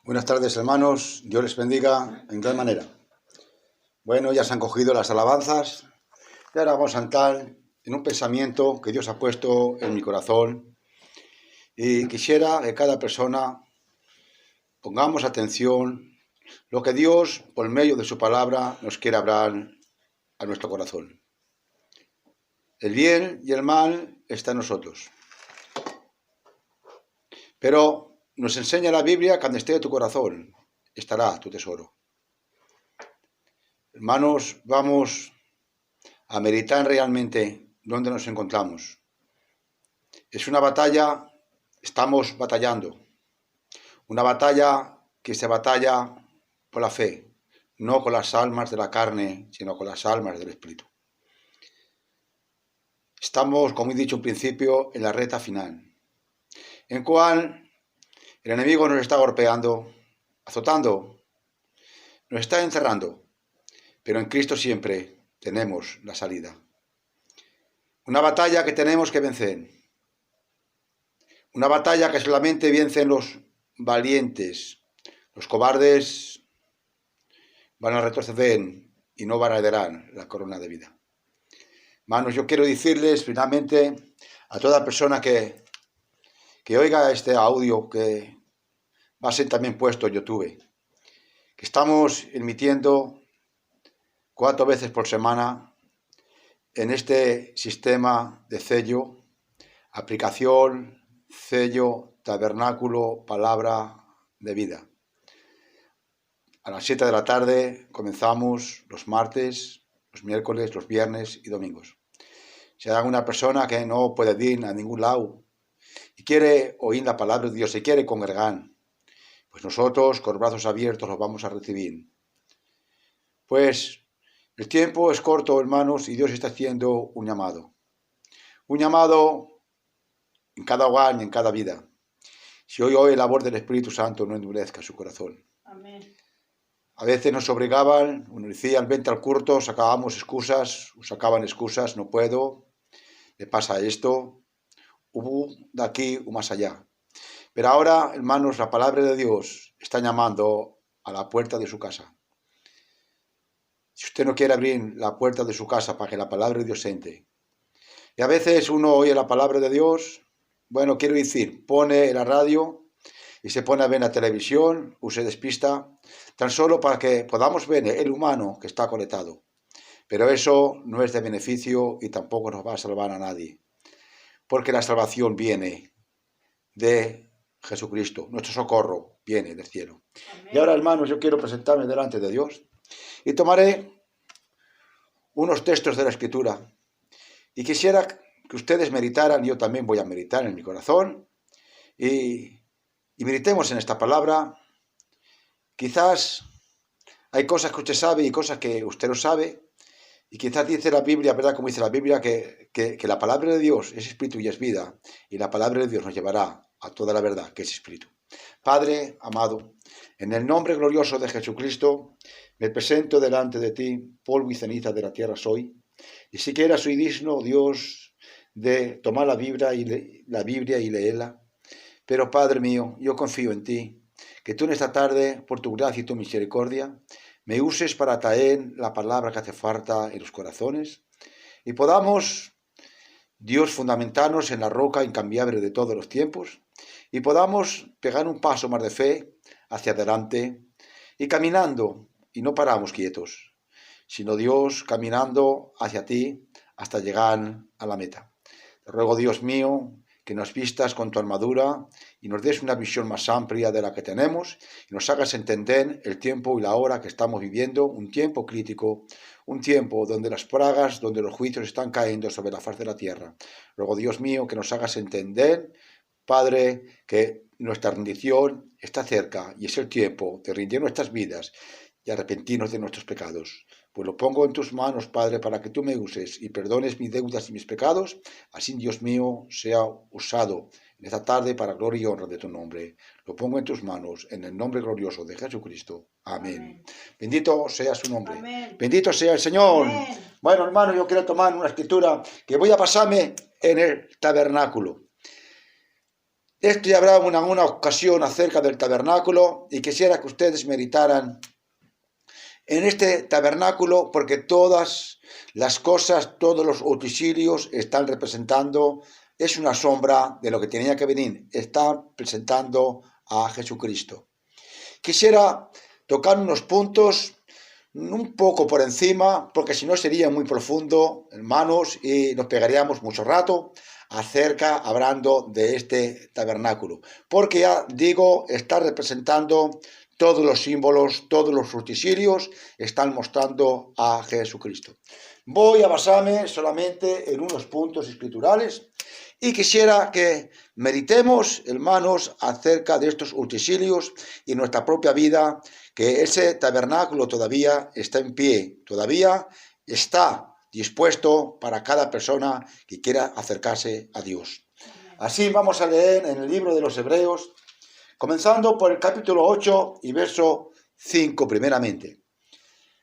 Buenas tardes, hermanos. Dios les bendiga en gran manera. Bueno, ya se han cogido las alabanzas y ahora vamos a entrar en un pensamiento que Dios ha puesto en mi corazón y quisiera que cada persona pongamos atención lo que Dios, por medio de su palabra, nos quiere hablar a nuestro corazón. El bien y el mal está en nosotros. Pero nos enseña la Biblia que donde esté tu corazón, estará tu tesoro. Hermanos, vamos a meditar realmente dónde nos encontramos. Es una batalla, estamos batallando. Una batalla que se batalla por la fe, no con las almas de la carne, sino con las almas del Espíritu. Estamos, como he dicho al principio, en la recta final, en cual el enemigo nos está golpeando, azotando, nos está encerrando, pero en Cristo siempre tenemos la salida. Una batalla que tenemos que vencer. Una batalla que solamente vencen los valientes. Los cobardes van a retroceder y no van a heredar la corona de vida. Hermanos, yo quiero decirles finalmente a toda persona que oiga este audio, que va a ser también puesto en YouTube, que estamos emitiendo 4 veces por semana en este sistema de sello, aplicación, sello, tabernáculo, palabra de vida. A las 7 de la tarde comenzamos los martes, los miércoles, los viernes y domingos. Si hay alguna persona que no puede ir a ningún lado y quiere oír la palabra de Dios, se quiere congregar, pues nosotros con los brazos abiertos los vamos a recibir. Pues el tiempo es corto, hermanos, y Dios está haciendo un llamado. Un llamado en cada hogar y en cada vida. Si hoy oye la voz del Espíritu Santo, no endurezca su corazón. Amén. A veces nos obligaban, nos decían, vente al culto, sacábamos excusas, sacaban excusas, no puedo, me pasa esto, hubo de aquí o más allá. Pero ahora, hermanos, la palabra de Dios está llamando a la puerta de su casa. Si usted no quiere abrir la puerta de su casa para que la palabra de Dios entre, y a veces uno oye la palabra de Dios, bueno, quiero decir, pone la radio y se pone a ver la televisión o se despista, tan solo para que podamos ver el humano que está conectado. Pero eso no es de beneficio y tampoco nos va a salvar a nadie, porque la salvación viene de Jesucristo, nuestro socorro viene del cielo. Amén. Y ahora, hermanos, yo quiero presentarme delante de Dios y tomaré unos textos de la Escritura y quisiera que ustedes meditaran, yo también voy a meditar en mi corazón y meditemos en esta palabra. Quizás hay cosas que usted sabe y cosas que usted no sabe, y quizás dice la Biblia, ¿verdad? Como dice la Biblia, que la palabra de Dios es espíritu y es vida, y la palabra de Dios nos llevará a toda la verdad, que es espíritu. Padre amado, en el nombre glorioso de Jesucristo, me presento delante de ti, polvo y ceniza de la tierra soy, y siquiera soy digno, Dios, de tomar la Biblia y leerla. Pero, Padre mío, yo confío en ti, que tú en esta tarde, por tu gracia y tu misericordia, me uses para traer la palabra que hace falta en los corazones y podamos, Dios, fundamentarnos en la roca incambiable de todos los tiempos y podamos pegar un paso más de fe hacia adelante y caminando, y no paramos quietos, sino Dios caminando hacia ti hasta llegar a la meta. Te ruego, Dios mío, que nos vistas con tu armadura y nos des una visión más amplia de la que tenemos y nos hagas entender el tiempo y la hora que estamos viviendo, un tiempo crítico, un tiempo donde las plagas, donde los juicios están cayendo sobre la faz de la tierra. Ruego, Dios mío, que nos hagas entender, Padre, que nuestra rendición está cerca y es el tiempo de rendir nuestras vidas y arrepentirnos de nuestros pecados. Pues lo pongo en tus manos, Padre, para que tú me uses y perdones mis deudas y mis pecados. Así, Dios mío, sea usado en esta tarde para gloria y honra de tu nombre. Lo pongo en tus manos, en el nombre glorioso de Jesucristo. Amén. Amén. Bendito sea su nombre. Amén. Bendito sea el Señor. Amén. Bueno, hermano, yo quiero tomar una escritura que voy a pasarme en el tabernáculo. Esto ya hablaba en alguna ocasión acerca del tabernáculo y quisiera que ustedes meditaran en este tabernáculo porque todas las cosas, todos los utensilios están representando, es una sombra de lo que tenía que venir, están presentando a Jesucristo. Quisiera tocar unos puntos un poco por encima, porque si no sería muy profundo, hermanos, y nos pegaríamos mucho rato hablando de este tabernáculo, porque ya digo, está representando todos los símbolos, todos los utensilios están mostrando a Jesucristo. Voy a basarme solamente en unos puntos escriturales y quisiera que meditemos, hermanos, acerca de estos utensilios y nuestra propia vida, que ese tabernáculo todavía está en pie, todavía está dispuesto para cada persona que quiera acercarse a Dios. Así vamos a leer en el libro de los Hebreos, comenzando por el capítulo 8 y verso 5 primeramente.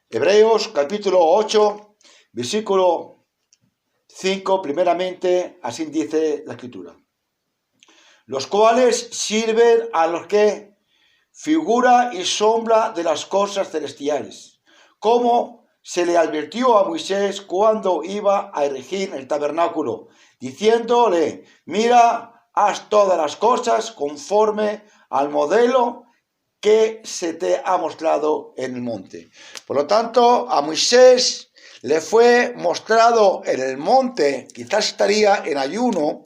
Hebreos capítulo 8, versículo 5 primeramente, así dice la Escritura. Los cuales sirven a los que figura y sombra de las cosas celestiales, como se le advirtió a Moisés cuando iba a erigir el tabernáculo, diciéndole, mira, haz todas las cosas conforme al modelo que se te ha mostrado en el monte. Por lo tanto, a Moisés le fue mostrado en el monte, quizás estaría en ayuno,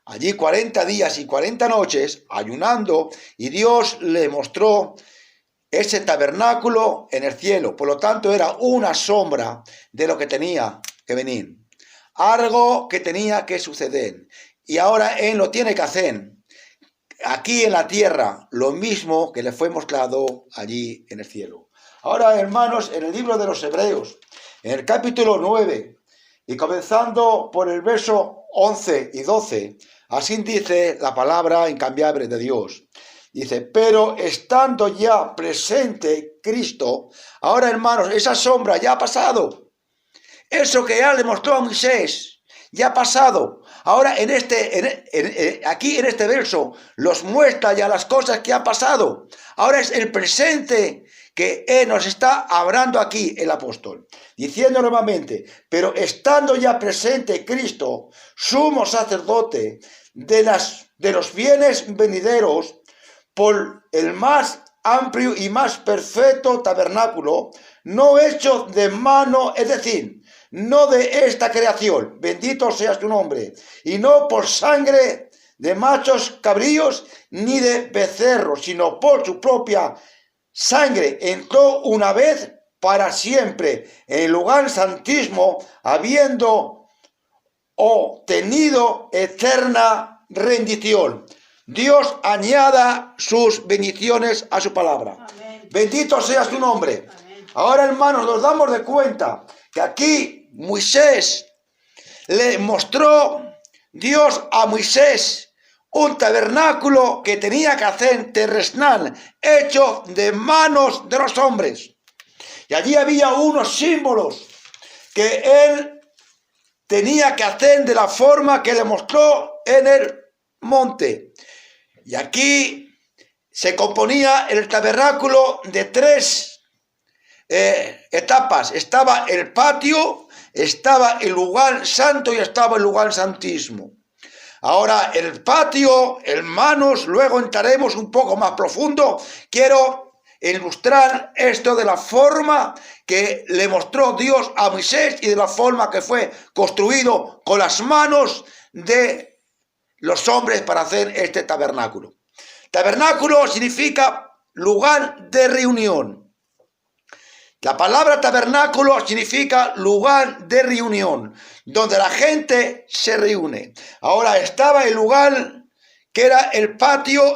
allí 40 días y 40 noches, ayunando, y Dios le mostró ese tabernáculo en el cielo. Por lo tanto, era una sombra de lo que tenía que venir, algo que tenía que suceder. Y ahora Él lo tiene que hacer aquí en la tierra, lo mismo que le fue mostrado allí en el cielo. Ahora, hermanos, en el libro de los Hebreos, en el capítulo 9, y comenzando por el verso 11 y 12, así dice la palabra incambiable de Dios. Dice, pero estando ya presente Cristo, ahora, hermanos, esa sombra ya ha pasado. Eso que ya le mostró a Moisés, ya ha pasado. Ahora aquí en este verso los muestra ya las cosas que han pasado. Ahora es el presente que Él nos está hablando aquí el apóstol, diciendo nuevamente, pero estando ya presente Cristo, sumo sacerdote de los bienes venideros, por el más amplio y más perfecto tabernáculo, no hecho de mano, es decir, no de esta creación, bendito sea su nombre, y no por sangre de machos cabríos ni de becerros, sino por su propia sangre, entró una vez para siempre en el lugar santísimo, habiendo obtenido eterna rendición. Dios añada sus bendiciones a su palabra. Amén. Bendito sea su nombre. Amén. Ahora, hermanos, nos damos de cuenta que aquí Moisés le mostró Dios a Moisés un tabernáculo que tenía que hacer terrenal, hecho de manos de los hombres. Y allí había unos símbolos que él tenía que hacer de la forma que le mostró en el monte. Y aquí se componía el tabernáculo de tres etapas. Estaba el patio, estaba el lugar santo y estaba el lugar santísimo. Ahora, el patio, hermanos, luego entraremos un poco más profundo. Quiero ilustrar esto de la forma que le mostró Dios a Moisés y de la forma que fue construido con las manos de los hombres para hacer este tabernáculo. Tabernáculo significa lugar de reunión. La palabra tabernáculo significa lugar de reunión, donde la gente se reúne. Ahora estaba el lugar que era el patio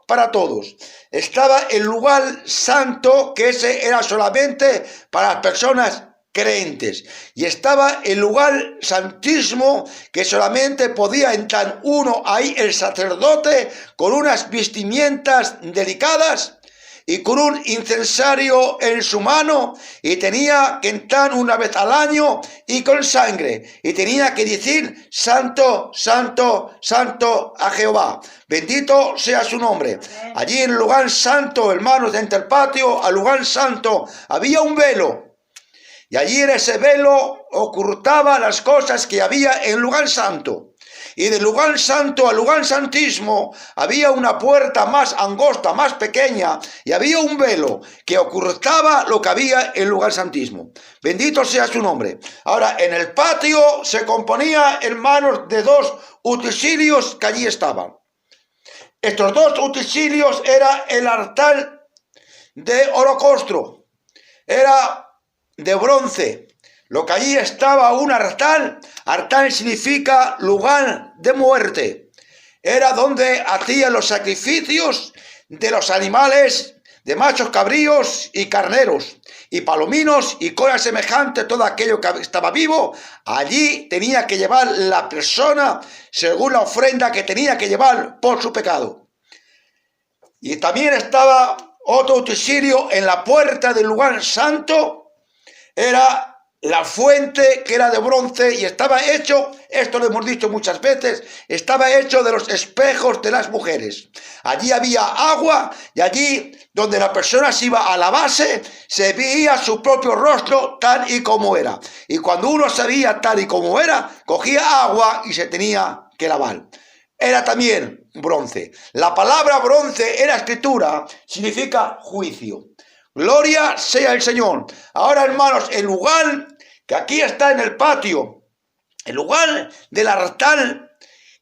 para todos. Estaba el lugar santo, que ese era solamente para las personas creyentes. Y estaba el lugar santísimo, que solamente podía entrar uno ahí, el sacerdote, con unas vestimentas delicadas, y con un incensario en su mano, y tenía que entrar una vez al año y con sangre, y tenía que decir: Santo, Santo, Santo a Jehová, bendito sea su nombre. Allí en el lugar santo, hermanos, dentro del patio, al lugar santo, había un velo, y allí en ese velo ocultaba las cosas que había en el lugar santo. Y del lugar santo al lugar santísimo había una puerta más angosta, más pequeña, y había un velo que ocultaba lo que había en el lugar santísimo. Bendito sea su nombre. Ahora, en el patio se componía, hermanos, de dos utensilios que allí estaban. Estos dos utensilios era el altar de holocausto, era de bronce. Lo que allí estaba, un altar, altar significa lugar de muerte. Era donde hacían los sacrificios de los animales, de machos cabríos y carneros, y palominos y cosas semejantes, todo aquello que estaba vivo. Allí tenía que llevar la persona según la ofrenda que tenía que llevar por su pecado. Y también estaba otro utensilio en la puerta del lugar santo, era la fuente, que era de bronce, y estaba hecho, esto lo hemos dicho muchas veces, estaba hecho de los espejos de las mujeres. Allí había agua, y allí donde la persona se iba a lavarse, se veía su propio rostro tal y como era. Y cuando uno se veía tal y como era, cogía agua y se tenía que lavar. Era también bronce. La palabra bronce en la escritura significa juicio. Gloria sea el Señor. Ahora, hermanos, el lugar que aquí está en el patio, el lugar del altar,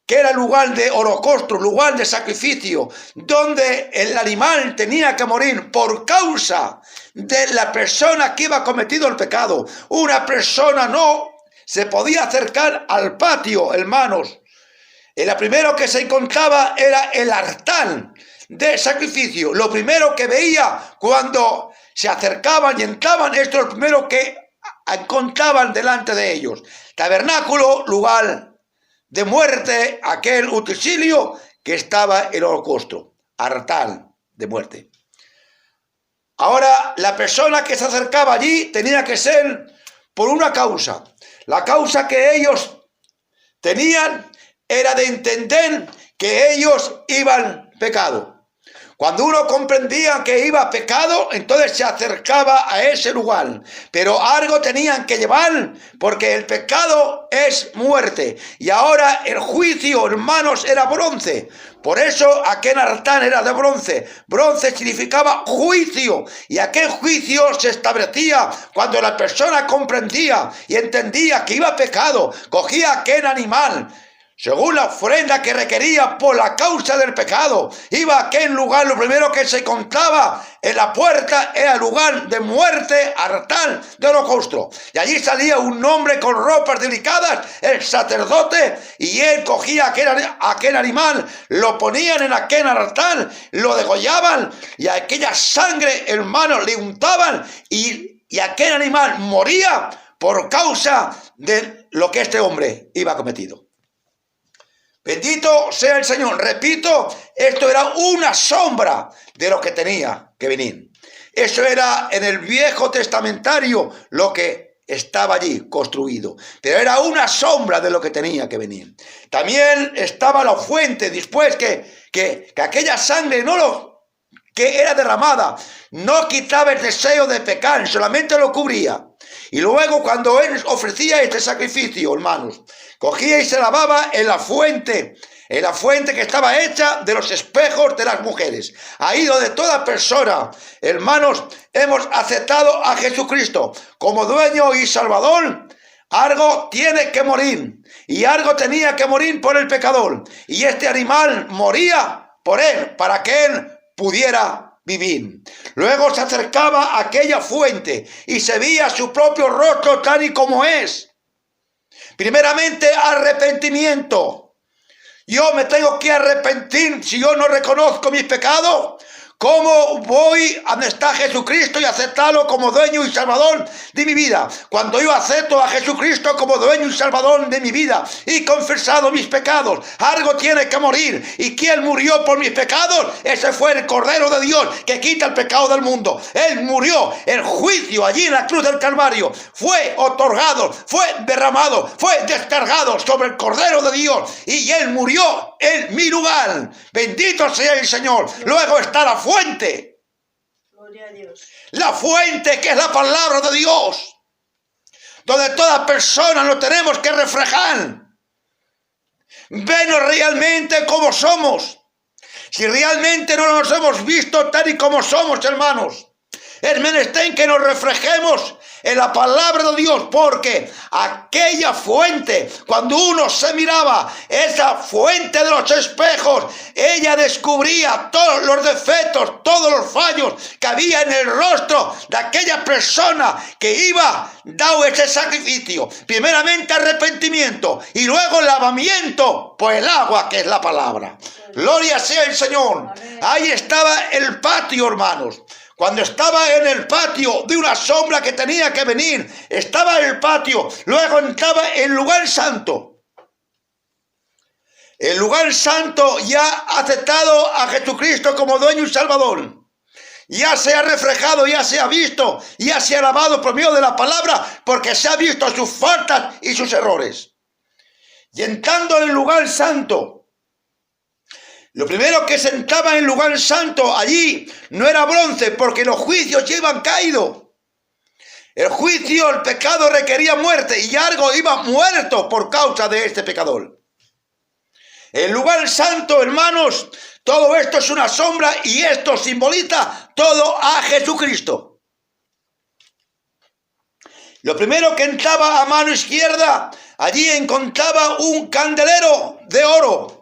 que era el lugar de holocausto, lugar de sacrificio, donde el animal tenía que morir por causa de la persona que iba cometido el pecado. Una persona no se podía acercar al patio, hermanos. Y lo primero que se encontraba era el altar de sacrificio. Lo primero que veía cuando se acercaban y entraban, esto es lo primero que encontraban delante de ellos. Tabernáculo, lugar de muerte, aquel utensilio que estaba el holocausto, altar de muerte. Ahora, la persona que se acercaba allí tenía que ser por una causa. La causa que ellos tenían era de entender que ellos iban pecado. Cuando uno comprendía que iba pecado, entonces se acercaba a ese lugar. Pero algo tenían que llevar, porque el pecado es muerte. Y ahora el juicio, hermanos, era bronce. Por eso aquel altar era de bronce. Bronce significaba juicio. Y aquel juicio se establecía cuando la persona comprendía y entendía que iba pecado. Cogía aquel animal según la ofrenda que requería por la causa del pecado. Iba a aquel lugar, lo primero que se encontraba en la puerta era el lugar de muerte, altar de holocausto. Y allí salía un hombre con ropas delicadas, el sacerdote, y él cogía aquel animal, lo ponían en aquel altar, lo degollaban, y aquella sangre, hermanos, le untaban, y aquel animal moría por causa de lo que este hombre iba cometido. Bendito sea el Señor. Repito, esto era una sombra de lo que tenía que venir. Eso era en el Viejo Testamentario lo que estaba allí construido. Pero era una sombra de lo que tenía que venir. También estaba la fuente, después que aquella sangre que era derramada no quitaba el deseo de pecar, solamente lo cubría. Y luego cuando él ofrecía este sacrificio, hermanos, cogía y se lavaba en la fuente que estaba hecha de los espejos de las mujeres. Ahí donde toda persona, hermanos, hemos aceptado a Jesucristo como dueño y salvador, algo tiene que morir. Y algo tenía que morir por el pecador. Y este animal moría por él, para que él pudiera vivir. Luego se acercaba a aquella fuente y se veía su propio rostro tal y como es. Primeramente, arrepentimiento. Yo me tengo que arrepentir si yo no reconozco mis pecados. ¿Cómo voy a donde está Jesucristo y aceptarlo como dueño y salvador de mi vida? Cuando yo acepto a Jesucristo como dueño y salvador de mi vida y confesado mis pecados, algo tiene que morir. ¿Y quién murió por mis pecados? Ese fue el Cordero de Dios que quita el pecado del mundo. Él murió. El juicio allí en la cruz del Calvario fue otorgado, fue derramado, fue descargado sobre el Cordero de Dios, y Él murió en mi lugar. Bendito sea el Señor. Luego está la fuente. Gloria a Dios. La fuente, que es la palabra de Dios, donde toda persona lo tenemos que reflejar. Venos realmente como somos. Si realmente no nos hemos visto tal y como somos, hermanos, es menester que nos reflejemos en la palabra de Dios, porque aquella fuente, cuando uno se miraba, esa fuente de los espejos, ella descubría todos los defectos, todos los fallos que había en el rostro de aquella persona que iba dado ese sacrificio. Primeramente arrepentimiento y luego lavamiento por el agua, que es la palabra. Gloria sea el Señor. Ahí estaba el patio, hermanos. Cuando estaba en el patio de una sombra que tenía que venir, estaba en el patio, luego estaba el lugar santo. El lugar santo ya ha aceptado a Jesucristo como dueño y salvador. Ya se ha reflejado, ya se ha visto, ya se ha alabado por medio de la palabra, porque se ha visto sus faltas y sus errores. Y entrando en el lugar santo, lo primero que sentaba en el lugar santo allí no era bronce, porque los juicios ya iban caídos. El juicio, el pecado requería muerte, y algo iba muerto por causa de este pecador. El lugar santo, hermanos, todo esto es una sombra, y esto simboliza todo a Jesucristo. Lo primero que entraba a mano izquierda, allí encontraba un candelero de oro.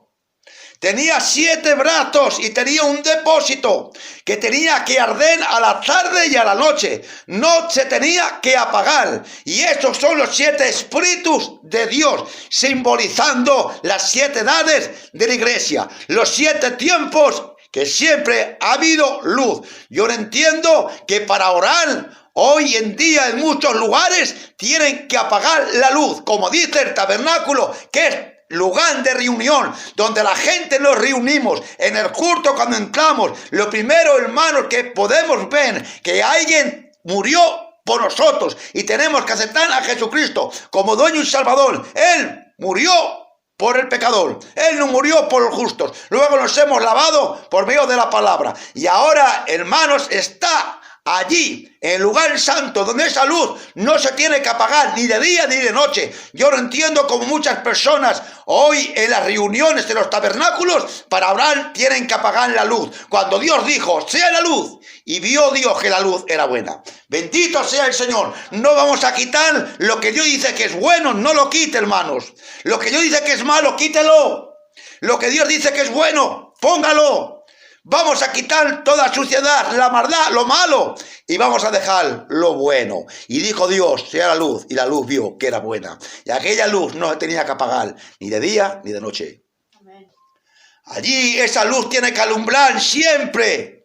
Tenía 7 brazos y tenía un depósito que tenía que arder a la tarde y a la noche. No se tenía que apagar. Y estos son los 7 espíritus de Dios, simbolizando las 7 edades de la iglesia. Los 7 tiempos que siempre ha habido luz. Yo no entiendo que para orar hoy en día en muchos lugares tienen que apagar la luz. Como dice el tabernáculo, que es lugar de reunión, donde la gente nos reunimos. En el culto, cuando entramos, lo primero, hermanos, que podemos ver, que alguien murió por nosotros, y tenemos que aceptar a Jesucristo como dueño y salvador. Él murió por el pecador, Él no murió por los justos. Luego nos hemos lavado por medio de la palabra, y ahora, hermanos, está allí, en el lugar santo, donde esa luz no se tiene que apagar ni de día ni de noche. Yo no entiendo cómo muchas personas hoy en las reuniones de los tabernáculos para orar tienen que apagar la luz, cuando Dios dijo, sea la luz, y vio Dios que la luz era buena. Bendito sea el Señor. No vamos a quitar lo que Dios dice que es bueno, no lo quite, hermanos. Lo que Dios dice que es malo, quítelo. Lo que Dios dice que es bueno, póngalo. Vamos a quitar toda suciedad, la maldad, lo malo, y vamos a dejar lo bueno. Y dijo Dios, sea la luz, y la luz vio que era buena. Y aquella luz no se tenía que apagar, ni de día ni de noche. Amén. Allí esa luz tiene que alumbrar siempre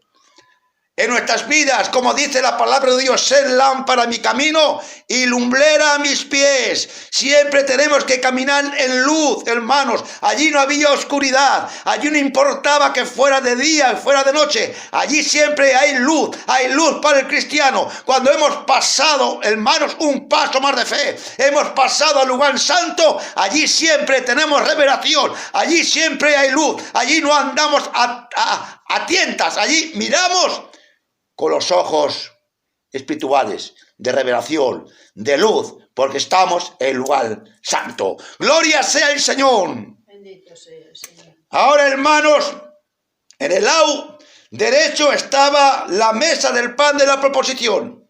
en nuestras vidas, como dice la palabra de Dios, ser lámpara a mi camino y lumbrera a mis pies. Siempre tenemos que caminar en luz, hermanos. Allí no había oscuridad, allí no importaba que fuera de día, fuera de noche. Allí siempre hay luz para el cristiano. Cuando hemos pasado, hermanos, un paso más de fe, hemos pasado al lugar santo, allí siempre tenemos revelación, allí siempre hay luz, allí no andamos a tientas, allí miramos con los ojos espirituales, de revelación, de luz, porque estamos en el lugar santo. ¡Gloria sea el Señor! Bendito sea el Señor. Ahora, hermanos, en el lado derecho estaba la mesa del pan de la proposición.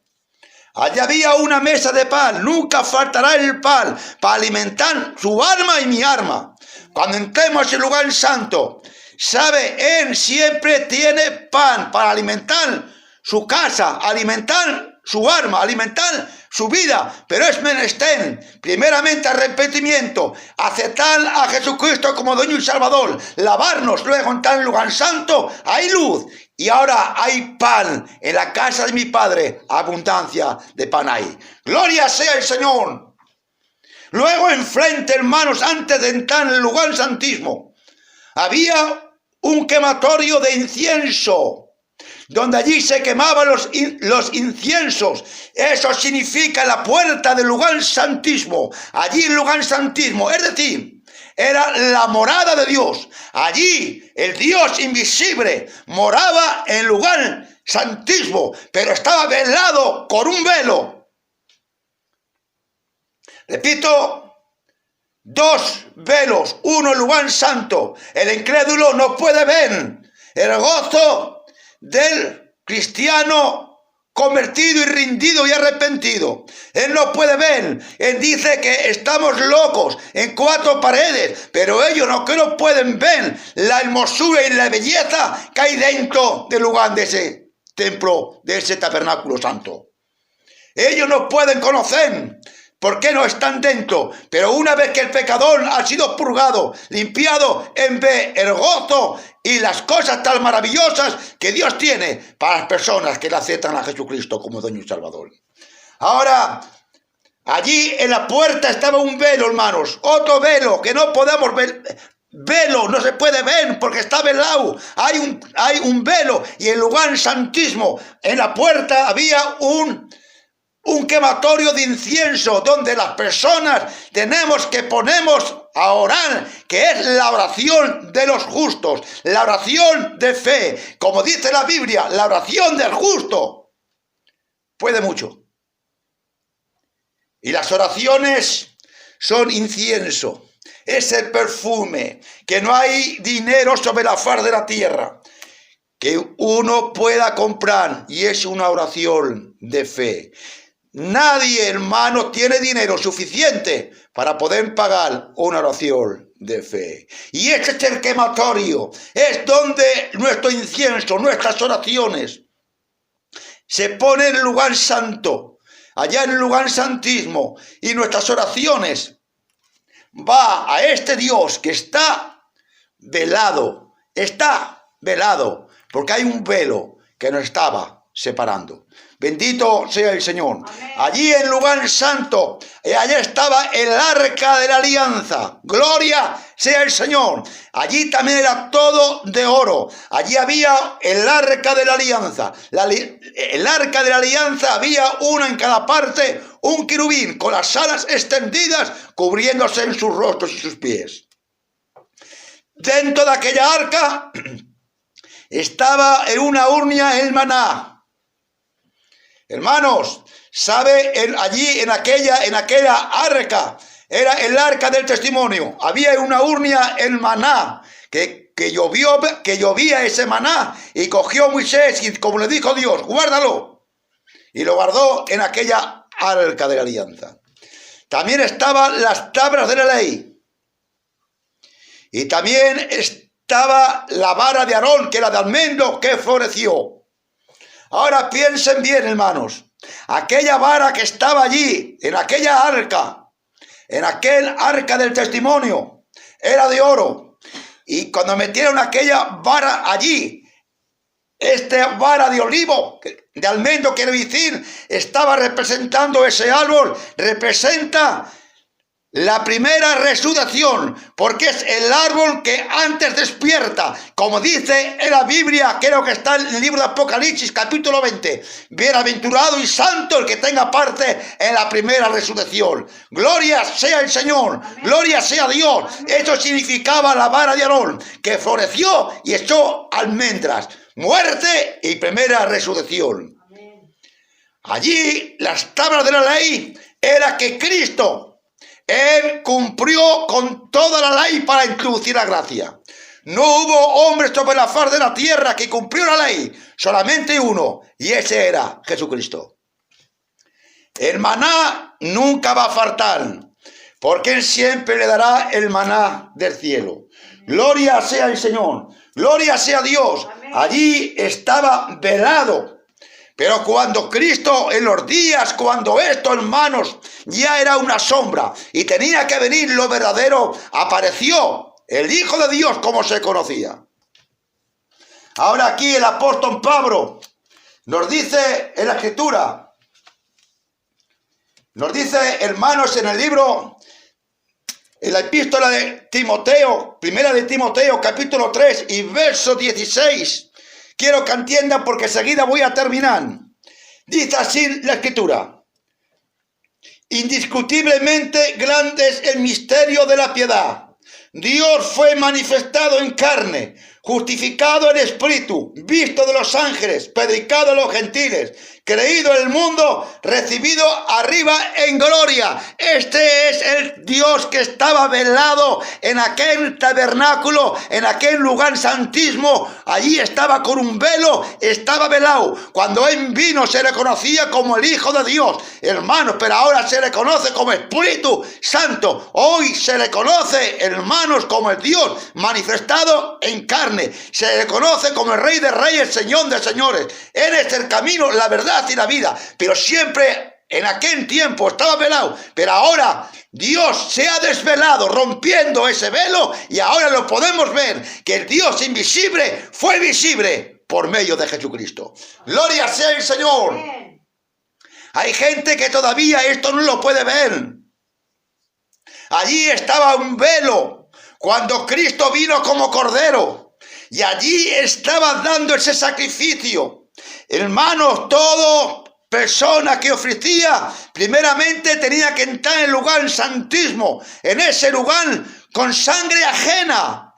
Allí había una mesa de pan, nunca faltará el pan para alimentar su alma y mi alma. Cuando entremos en el lugar santo, ¿sabe? Él siempre tiene pan para alimentar su casa, alimentar su alma, alimentar su vida, pero es menester, primeramente arrepentimiento, aceptar a Jesucristo como dueño y salvador, lavarnos, luego en tal lugar santo, hay luz, y ahora hay pan en la casa de mi Padre, abundancia de pan hay. Gloria sea el Señor. Luego enfrente, hermanos, antes de entrar en el lugar santísimo, había un quematorio de incienso, donde allí se quemaban los inciensos. Eso significa la puerta del lugar santísimo. Allí el lugar santísimo, es decir, era la morada de Dios. Allí el Dios invisible moraba en el lugar santísimo, pero estaba velado con un velo. Repito, dos velos, uno el lugar santo. El incrédulo no puede ver el gozo del cristiano convertido y rendido y arrepentido. Él no puede ver. Él dice que estamos locos en cuatro paredes, pero ellos no pueden ver la hermosura y la belleza que hay dentro del lugar de ese templo, de ese tabernáculo santo. Ellos no pueden conocer por qué no están dentro, pero una vez que el pecador ha sido purgado, limpiado, en ve el gozo y las cosas tan maravillosas que Dios tiene para las personas que le aceptan a Jesucristo como dueño y salvador. Ahora, allí en la puerta estaba un velo, hermanos, otro velo que no podemos ver. Velo no se puede ver porque está velado. Hay un velo, y en el lugar santísimo, en la puerta había un quematorio de incienso, donde las personas tenemos que ponemos a orar, que es la oración de los justos, la oración de fe. Como dice la Biblia, la oración del justo puede mucho. Y las oraciones son incienso, es el perfume, que no hay dinero sobre la faz de la tierra que uno pueda comprar, y es una oración de fe. Nadie, hermano, tiene dinero suficiente para poder pagar una oración de fe. Y este es el quematorio, es donde nuestro incienso, nuestras oraciones, se pone en el lugar santo, allá en el lugar santísimo, y nuestras oraciones va a este Dios que está velado, porque hay un velo que nos estaba separando. Bendito sea el Señor. Amén. Allí en el lugar santo, allá estaba el arca de la alianza. Gloria sea el Señor. Allí también era todo de oro. Allí había el arca de la alianza. El arca de la alianza había una en cada parte, un querubín con las alas extendidas, cubriéndose en sus rostros y sus pies. Dentro de aquella arca estaba en una urnia el maná. Hermanos, ¿sabe? Allí en aquella arca, era el arca del testimonio. Había una urnia el maná, que llovía ese maná, y cogió Moisés, y como le dijo Dios, guárdalo. Y lo guardó en aquella arca de la alianza. También estaban las tablas de la ley. Y también estaba la vara de Aarón, que era de almendro, que floreció. Ahora piensen bien, hermanos, aquella vara que estaba allí, en aquella arca, en aquel arca del testimonio, era de oro. Y cuando metieron aquella vara allí, esta vara de olivo, de almendro, quiere decir, estaba representando ese árbol, representa la primera resurrección, porque es el árbol que antes despierta, como dice en la Biblia, creo que está en el libro de Apocalipsis, capítulo 20, bienaventurado y santo el que tenga parte en la primera resurrección. Gloria sea el Señor, amén. Gloria sea Dios. Amén. Eso significaba la vara de Aarón, que floreció y echó almendras, muerte y primera resurrección. Amén. Allí las tablas de la ley era que Cristo, Él cumplió con toda la ley para introducir la gracia. No hubo hombre sobre la faz de la tierra que cumplió la ley, solamente uno, y ese era Jesucristo. El maná nunca va a faltar, porque Él siempre le dará el maná del cielo. Gloria sea el Señor, gloria sea Dios. Allí estaba velado, Pero cuando Cristo, en los días, cuando esto, hermanos, ya era una sombra y tenía que venir lo verdadero, apareció el Hijo de Dios como se conocía. Ahora aquí el apóstol Pablo nos dice en la Escritura, nos dice, hermanos, en el libro, en la epístola de Timoteo, primera de Timoteo, capítulo 3 y verso 16, quiero que entiendan porque enseguida voy a terminar. Dice así la Escritura: indiscutiblemente grande es el misterio de la piedad. Dios fue manifestado en carne, justificado en espíritu, visto de los ángeles, predicado a los gentiles, creído en el mundo, recibido arriba en gloria. Este es el Dios que estaba velado en aquel tabernáculo, en aquel lugar santísimo. Allí estaba con un velo, estaba velado. Cuando Él vino se le conocía como el Hijo de Dios, hermanos, pero ahora se le conoce como Espíritu Santo. Hoy se le conoce, hermanos, como el Dios manifestado en carne. Se le conoce como el Rey de Reyes, Señor de Señores. Él es el camino, la verdad y la vida, pero siempre en aquel tiempo estaba velado, pero ahora Dios se ha desvelado rompiendo ese velo y ahora lo podemos ver, que el Dios invisible fue visible por medio de Jesucristo. Gloria sea el Señor. Hay gente que todavía esto no lo puede ver. Allí estaba un velo cuando Cristo vino como Cordero y allí estaba dando ese sacrificio. Hermanos, toda persona que ofrecía, primeramente tenía que entrar en el lugar santísimo, en ese lugar con sangre ajena.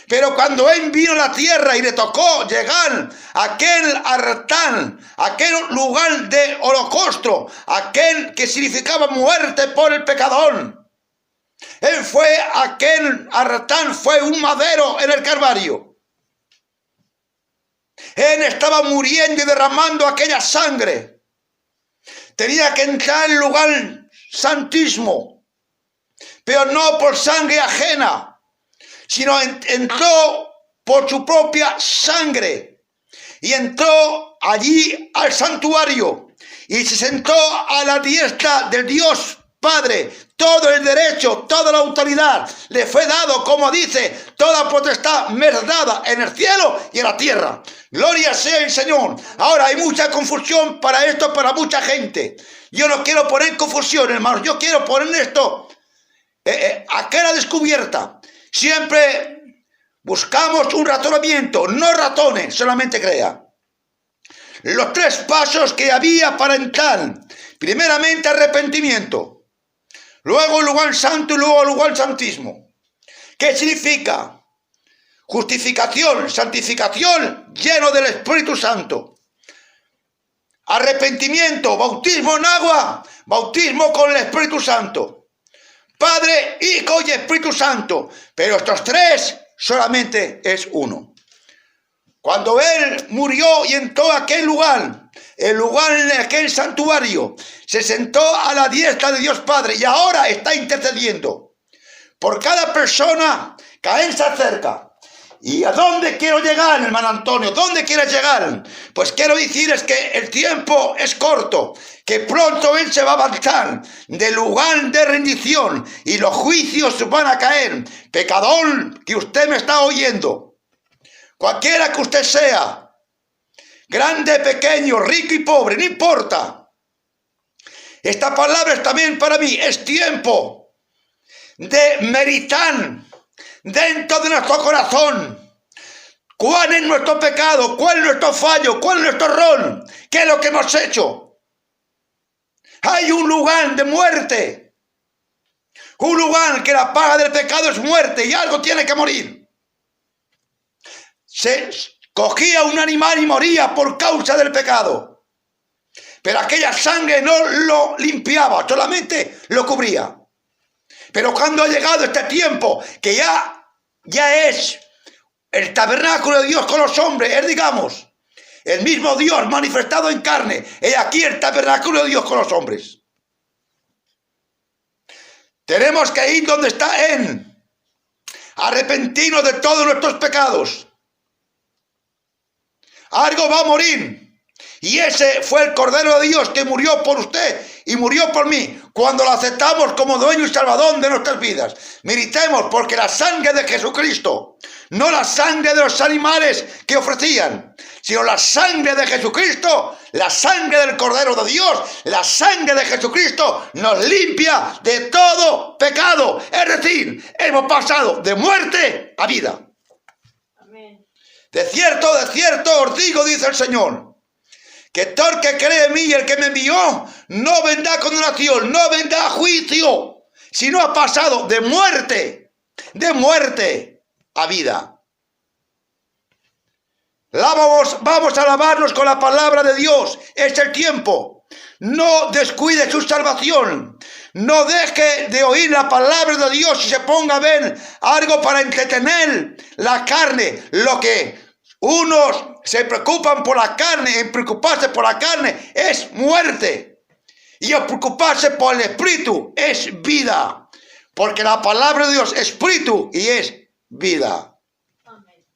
Pero cuando Él vino a la tierra y le tocó llegar a aquel altar, aquel lugar de holocausto, aquel que significaba muerte por el pecador, Él fue aquel altar, fue un madero en el Calvario. Él estaba muriendo y derramando aquella sangre. Tenía que entrar en el lugar santísimo, pero no por sangre ajena, sino entró por su propia sangre y entró allí al santuario y se sentó a la diestra del Dios Padre. Todo el derecho, toda la autoridad le fue dado, como dice, toda potestad me es dada en el cielo y en la tierra. Gloria sea el Señor. Ahora hay mucha confusión para esto, para mucha gente. Yo no quiero poner confusión, hermanos. Yo quiero poner esto a cara descubierta. Siempre buscamos un razonamiento, no ratones, solamente crea. Los 3 pasos que había para entrar. Primeramente arrepentimiento. Luego el lugar santo y luego el lugar santísimo. ¿Qué significa? Justificación, santificación, lleno del Espíritu Santo. Arrepentimiento, bautismo en agua, bautismo con el Espíritu Santo. Padre, Hijo y Espíritu Santo. Pero estos 3 solamente es uno. Cuando Él murió y entró a aquel lugar, el lugar en aquel santuario, se sentó a la diestra de Dios Padre y ahora está intercediendo por cada persona que a Él se acerca. ¿Y a dónde quiero llegar, hermano Antonio? ¿Dónde quieres llegar? Pues quiero decirles que el tiempo es corto, que pronto Él se va a avanzar del lugar de rendición y los juicios van a caer. Pecador que usted me está oyendo, cualquiera que usted sea, grande, pequeño, rico y pobre, no importa. Esta palabra es también para mí. Es tiempo de meditar dentro de nuestro corazón. ¿Cuál es nuestro pecado? ¿Cuál es nuestro fallo? ¿Cuál es nuestro error? ¿Qué es lo que hemos hecho? Hay un lugar de muerte. Un lugar que la paga del pecado es muerte y algo tiene que morir. Se cogía un animal y moría por causa del pecado. Pero aquella sangre no lo limpiaba, solamente lo cubría. Pero cuando ha llegado este tiempo, que ya es el tabernáculo de Dios con los hombres, es, digamos, el mismo Dios manifestado en carne, es aquí el tabernáculo de Dios con los hombres. Tenemos que ir donde está Él, arrepentirnos de todos nuestros pecados. Algo va a morir. Y ese fue el Cordero de Dios que murió por usted y murió por mí. Cuando lo aceptamos como dueño y salvador de nuestras vidas. Meditemos, porque la sangre de Jesucristo, no la sangre de los animales que ofrecían, sino la sangre de Jesucristo, la sangre del Cordero de Dios, la sangre de Jesucristo nos limpia de todo pecado. Es decir, hemos pasado de muerte a vida. Amén. De cierto os digo, dice el Señor, que todo el que cree en mí y el que me envió no vendrá a condenación, no vendrá a juicio, sino ha pasado de muerte a vida. Vamos a lavarnos con la palabra de Dios. Es el tiempo. No descuide su salvación. No deje de oír la palabra de Dios y se ponga a ver algo para entretener la carne. Lo que unos se preocupan por la carne, en preocuparse por la carne es muerte. Y en preocuparse por el espíritu es vida. Porque la palabra de Dios es espíritu y es vida. Amén.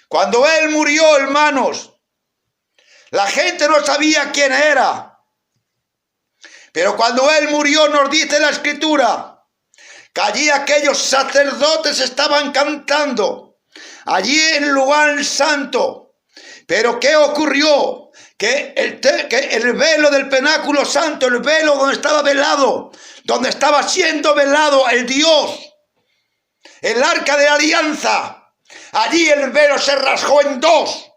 Cuando Él murió, hermanos, la gente no sabía quién era. Pero cuando Él murió, nos dice la Escritura, que allí aquellos sacerdotes estaban cantando, allí en el lugar santo. Pero ¿qué ocurrió? Que el velo del pináculo santo, el velo donde estaba velado, donde estaba siendo velado el Dios, el arca de la alianza, allí el velo se rasgó en dos.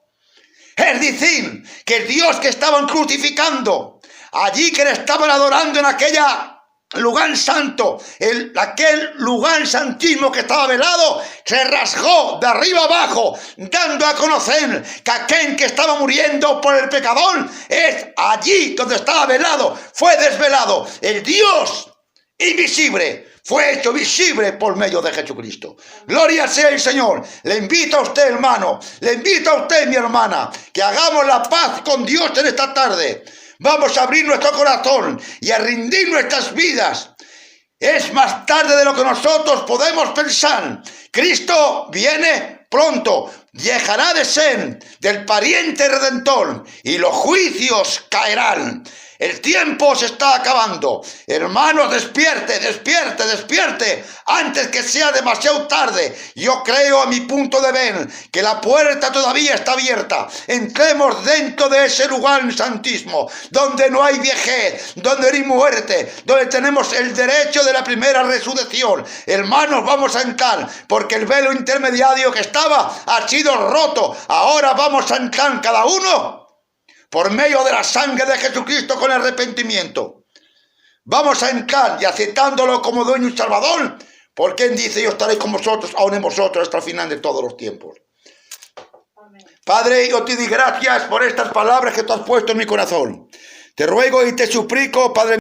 Es decir, que el Dios que estaban crucificando, allí que le estaban adorando en aquella lugar santo, aquel lugar santísimo que estaba velado, se rasgó de arriba abajo, dando a conocer que aquel que estaba muriendo por el pecador es allí donde estaba velado, fue desvelado. El Dios invisible fue hecho visible por medio de Jesucristo. Gloria sea el Señor. Le invito a usted, hermano, le invito a usted, mi hermana, que hagamos la paz con Dios en esta tarde. Vamos a abrir nuestro corazón y a rendir nuestras vidas. Es más tarde de lo que nosotros podemos pensar. Cristo viene pronto. Dejará de ser del pariente redentor y los juicios caerán. El tiempo se está acabando. Hermanos, despierte, despierte, despierte, antes que sea demasiado tarde. Yo creo, a mi punto de ver, que la puerta todavía está abierta. Entremos dentro de ese lugar santísimo, donde no hay vejez, donde no hay muerte, donde tenemos el derecho de la primera resurrección. Hermanos, vamos a entrar, porque el velo intermediario que estaba ha sido roto. Ahora vamos a entrar cada uno por medio de la sangre de Jesucristo con arrepentimiento. Vamos a entrar y aceptándolo como dueño y salvador, porque Él dice, yo estaré con vosotros, aún en vosotros, hasta el final de todos los tiempos. Amén. Padre, yo te doy gracias por estas palabras que tú has puesto en mi corazón. Te ruego y te suplico, Padre